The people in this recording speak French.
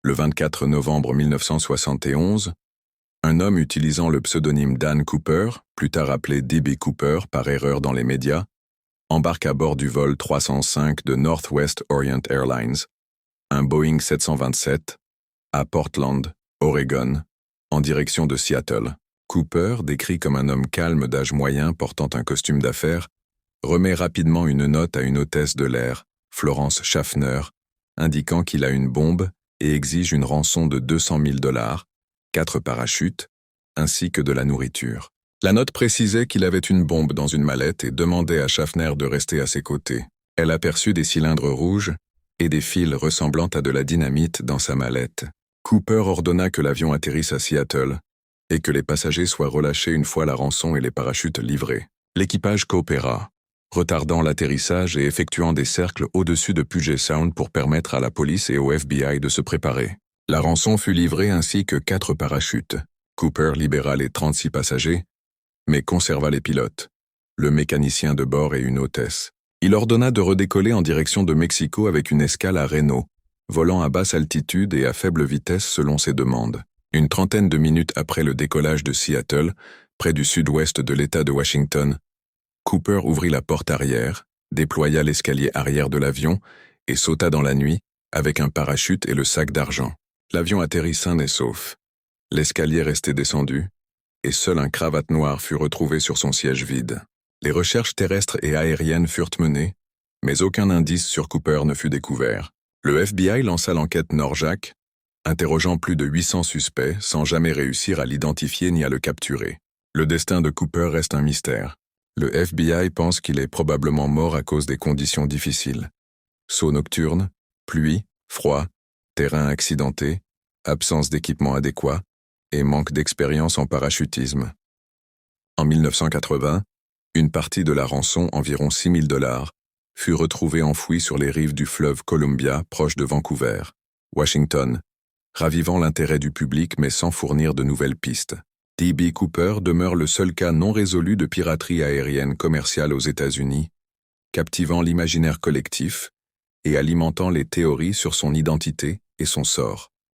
Le 24 novembre 1971, un homme utilisant le pseudonyme Dan Cooper, plus tard appelé D.B. Cooper par erreur dans les médias, embarque à bord du vol 305 de Northwest Orient Airlines, un Boeing 727, à Portland, Oregon, en direction de Seattle. Cooper, décrit comme un homme calme d'âge moyen portant un costume d'affaires, remet rapidement une note à une hôtesse de l'air, Florence Schaffner, indiquant qu'il a une bombe et exige une rançon de $200 000, 4 parachutes, ainsi que de la nourriture. La note précisait qu'il avait une bombe dans une mallette et demandait à Schaffner de rester à ses côtés. Elle aperçut des cylindres rouges et des fils ressemblant à de la dynamite dans sa mallette. Cooper ordonna que l'avion atterrisse à Seattle et que les passagers soient relâchés une fois la rançon et les parachutes livrés. L'équipage coopéra, retardant l'atterrissage et effectuant des cercles au-dessus de Puget Sound pour permettre à la police et au FBI de se préparer. La rançon fut livrée ainsi que 4 parachutes. Cooper libéra les 36 passagers, mais conserva les pilotes, le mécanicien de bord et une hôtesse. Il ordonna de redécoller en direction de Mexico avec une escale à Reno, volant à basse altitude et à faible vitesse selon ses demandes. Une trentaine de minutes après le décollage de Seattle, près du sud-ouest de l'État de Washington, Cooper ouvrit la porte arrière, déploya l'escalier arrière de l'avion et sauta dans la nuit avec un parachute et le sac d'argent. L'avion atterrit sain et sauf. L'escalier restait descendu, et seul un cravate noir fut retrouvé sur son siège vide. Les recherches terrestres et aériennes furent menées, mais aucun indice sur Cooper ne fut découvert. Le FBI lança l'enquête Norjack, interrogeant plus de 800 suspects sans jamais réussir à l'identifier ni à le capturer. Le destin de Cooper reste un mystère. Le FBI pense qu'il est probablement mort à cause des conditions difficiles. Sauts nocturnes, pluie, froid, terrain accidenté, absence d'équipement adéquat et manque d'expérience en parachutisme. En 1980, une partie de la rançon, environ $6 000, fut retrouvée enfouie sur les rives du fleuve Columbia, proche de Vancouver, Washington, ravivant l'intérêt du public mais sans fournir de nouvelles pistes. D.B. Cooper demeure le seul cas non résolu de piraterie aérienne commerciale aux États-Unis, captivant l'imaginaire collectif et alimentant les théories sur son identité et son sort.